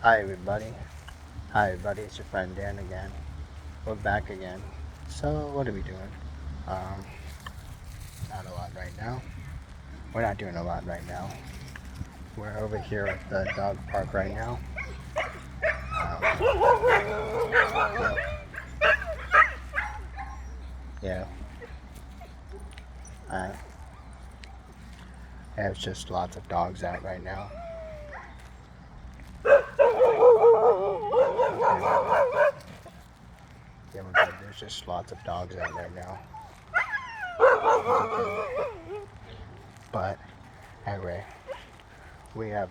Hi everybody. Hi everybody, it's your friend Dan again. We're back again. So what are we doing? Um, Not a lot right now. We're not doing a lot right now. We're over here at the dog park right now. Yeah, uh, there's just lots of dogs out right now. Yeah, we're good. There's just lots of dogs out right now. But anyway, we have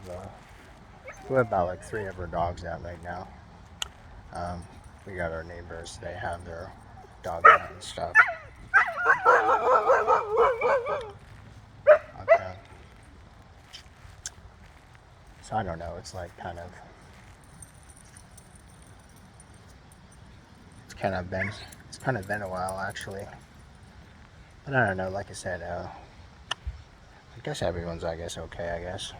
we have about like three of our dogs out right now. Um, we got our neighbors. They have their dogs out and stuff. Okay. So I don't know. It's kind of been a while actually. But I don't know. Like I said, I guess everyone's okay. I guess.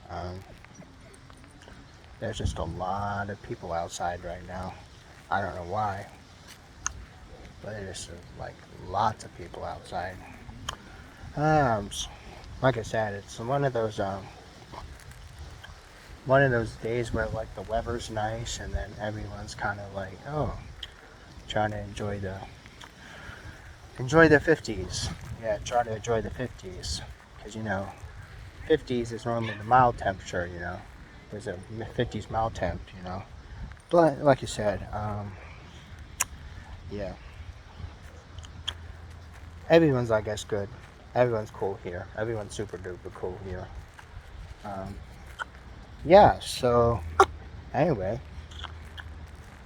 Um, there's just a lot of people outside right now. I don't know why, but there's just like lots of people outside. Um, like I said, it's one of those days where like the weather's nice and then everyone's kind of like, oh, trying to enjoy the 50s. Yeah, try to enjoy the 50s because 50s is normally the mild temperature. There's a 50s mild temp. But like you said, yeah, everyone's I guess good. Everyone's cool here. Everyone's super duper cool here. Um, yeah. So anyway,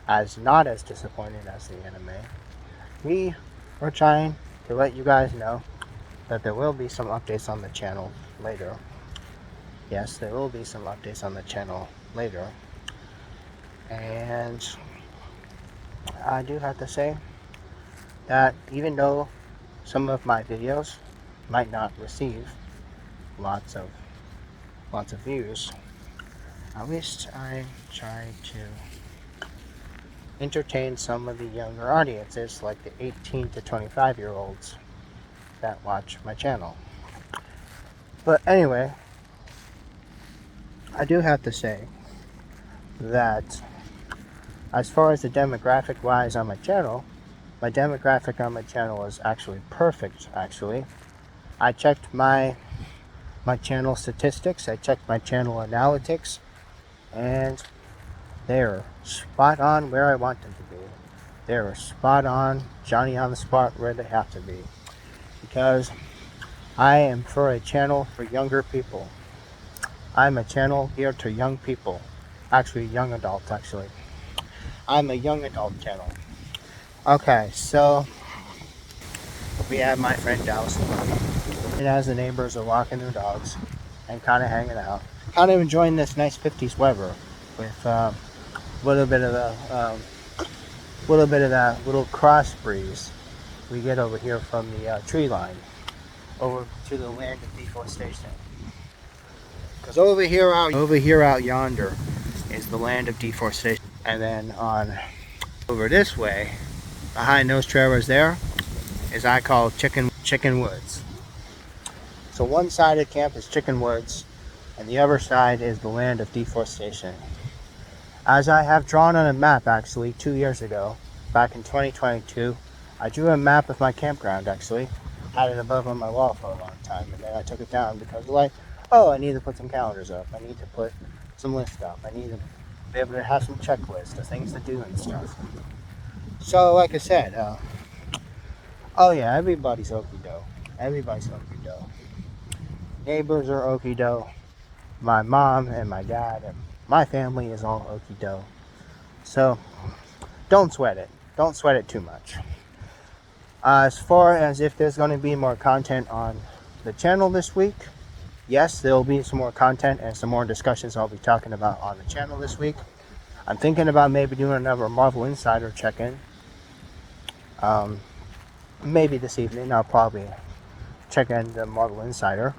as not as disappointing as the anime, we are trying to let you guys know that there will be some updates on the channel later. Yes, there will be some updates on the channel later. And I do have to say that even though some of my videos might not receive lots of views, at least I try to entertain some of the younger audiences, like the 18 to 25-year-olds that watch my channel. But anyway, I do have to say that as far as the demographic wise on my channel, my demographic on my channel is actually perfect. Actually, I checked my channel statistics, I checked my channel analytics, and they're spot on where I want them to be. They're spot on, Johnny on the spot where they have to be. Because I am for a channel for younger people. I'm a channel geared to young people. Actually, young adults, actually. I'm a young adult channel. Okay, so we have my friend Dallas and as the neighbors are walking their dogs and kind of hanging out, kind of enjoying this nice 50s weather with a little bit of that little cross breeze we get over here from the tree line over to the land of deforestation. Because over here out yonder is the land of deforestation, and then on over this way, behind those trailers there, is I call Chicken Woods. So one side of the camp is Chicken Woods, and the other side is the land of deforestation. As I have drawn on a map actually 2 years ago, back in 2022, I drew a map of my campground actually. Had it above on my wall for a long time, and then I took it down because like, oh, I need to put some calendars up. I need to put some lists up. I need to be able to have some checklists of things to do and stuff. So like I said, oh yeah, everybody's okie doke. Everybody's okie doke. Neighbors are okie doke. My mom and my dad and my family is all okie doke. So don't sweat it. Don't sweat it too much. As far as if there's going to be more content on the channel this week, yes, there will be some more content and some more discussions I'll be talking about on the channel this week. I'm thinking about maybe doing another Marvel Insider check-in. Maybe this evening I'll probably check in the Marvel Insider.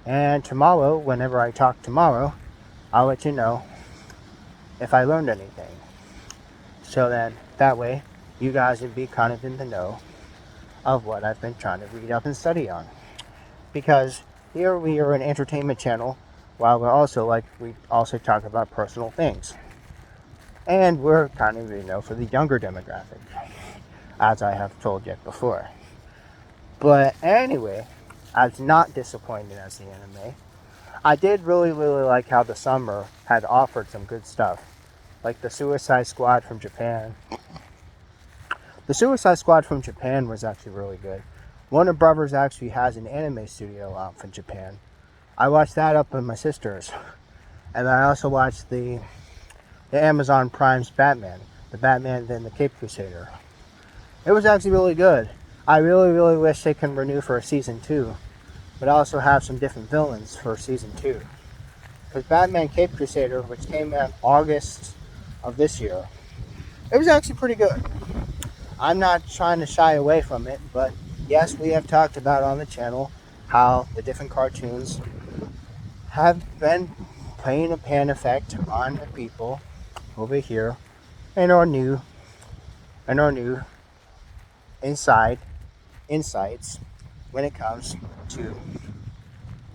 And tomorrow, whenever I talk tomorrow, I'll let you know if I learned anything. So then, that way, you guys would be kind of in the know of what I've been trying to read up and study on. Because here we are an entertainment channel, while we're also, like, we also talk about personal things. And we're kind of, for the younger demographic, as I have told you before. But anyway, I was not disappointed as the anime. I did really like how the summer had offered some good stuff. Like the Suicide Squad from Japan. The Suicide Squad from Japan was actually really good. Warner Brothers actually has an anime studio out from Japan. I watched that up with my sisters. And I also watched the Amazon Prime's Batman. The Batman and the Cape Crusader. It was actually really good. I really wish they can renew for a season 2. But also have some different villains for season 2. Because Batman Cape Crusader, which came out August of this year, it was actually pretty good. I'm not trying to shy away from it, but yes, we have talked about on the channel how the different cartoons have been playing a pan effect on the people over here in our new insights when it comes to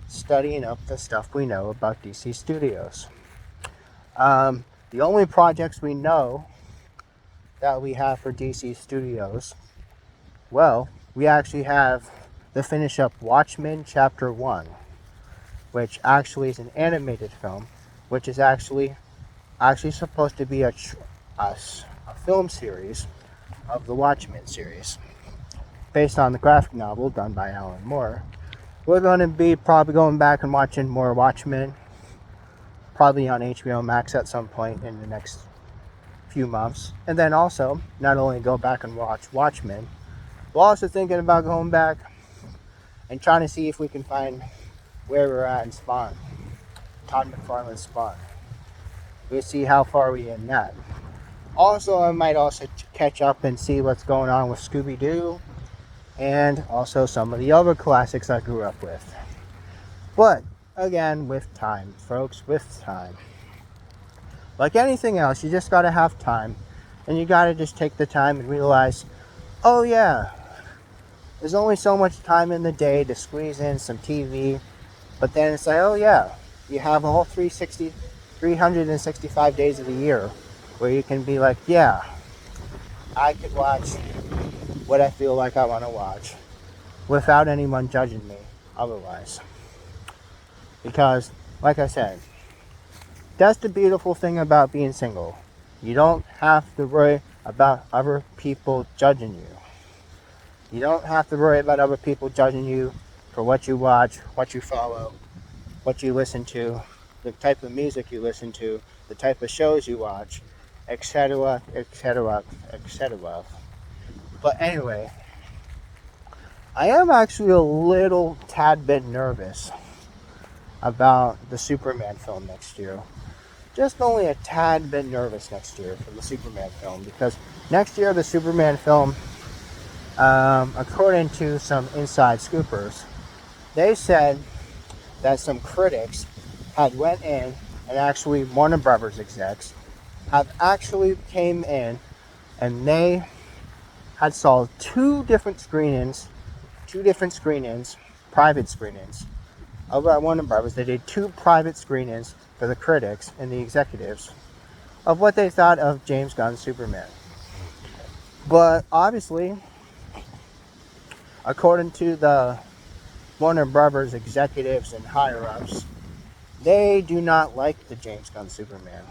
studying up the stuff we know about DC Studios. The only projects we know that we have for DC Studios, well, we actually have the finish up Watchmen Chapter 1, which actually is an animated film, which is actually supposed to be a film series of the Watchmen series, based on the graphic novel done by Alan Moore. We're going to be probably going back and watching more Watchmen, probably on HBO Max at some point in the next few months. And then also, not only go back and watch Watchmen, we're also thinking about going back and trying to see if we can find where we're at in Spawn. Todd McFarlane's Spawn. We'll see how far we in that. Also, I might also catch up and see what's going on with Scooby-Doo, and also some of the other classics I grew up with. But, again, with time, folks, with time. Like anything else, you just gotta have time, and you gotta just take the time and realize, oh yeah, there's only so much time in the day to squeeze in some TV, but then it's like, oh yeah, you have all 365 days of the year where you can be like, yeah, I could watch what I feel like I want to watch without anyone judging me otherwise. Because, like I said, that's the beautiful thing about being single. You don't have to worry about other people judging you. You don't have to worry about other people judging you for what you watch, what you follow, what you listen to, the type of music you listen to, the type of shows you watch, etc., etc., etc. But anyway, I am actually a little tad bit nervous about the Superman film next year. Just only a tad bit nervous next year for the Superman film, because next year the Superman film, according to some inside scoopers, they said that some critics had went in, and actually Warner Brothers execs have actually came in, and they had saw two different screenings, private screenings over at Warner Brothers. They did 2 private screenings for the critics and the executives of what they thought of James Gunn's Superman. But obviously, according to the Warner Brothers executives and higher-ups, they do not like the James Gunn Superman.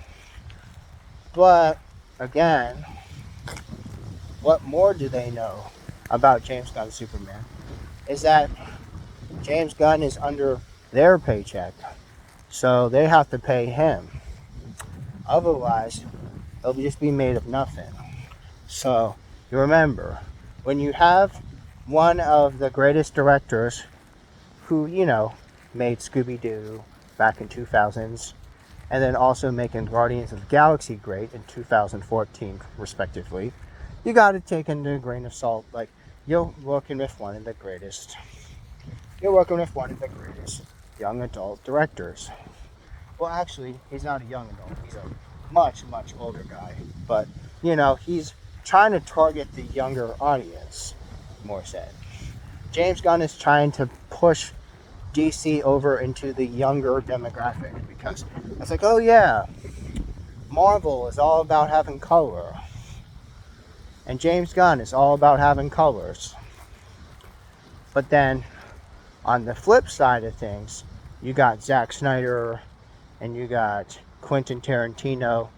But, again, what more do they know about James Gunn's Superman is that James Gunn is under their paycheck, so they have to pay him. Otherwise, it'll just be made of nothing. So, you remember, when you have one of the greatest directors who, made Scooby-Doo back in 2000s, and then also making Guardians of the Galaxy great in 2014, respectively, you gotta take into a grain of salt, like, you're working with one of the greatest. You're working with one of the greatest. young adult directors. Well, actually, he's not a young adult. He's a much, much older guy. But, you know, he's trying to target the younger audience, more said. James Gunn is trying to push DC over into the younger demographic because it's like, oh yeah, Marvel is all about having color. And James Gunn is all about having colors. But then, on the flip side of things, you got Zack Snyder, and you got Quentin Tarantino,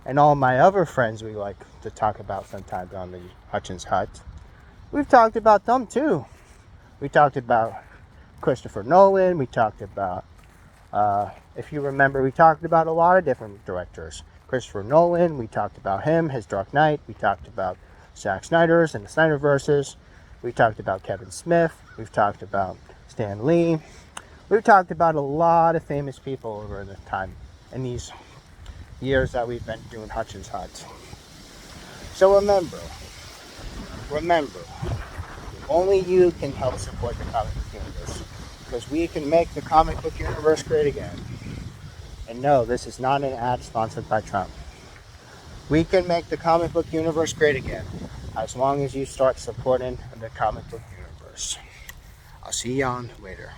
and all my other friends we like to talk about sometimes on the Hutchins Hut. We've talked about them too. We talked about Christopher Nolan. We talked about, if you remember, we talked about a lot of different directors. Christopher Nolan, we talked about him, his Dark Knight. We talked about Zack Snyder's and the Snyderverses. We talked about Kevin Smith. We've talked about Stan Lee. We've talked about a lot of famous people over the time in these years that we've been doing Hutchins Hut. So remember, only you can help support the comic book universe, because we can make the comic book universe great again. And no, this is not an ad sponsored by Trump. We can make the comic book universe great again, as long as you start supporting the comic book universe. I'll see you on later.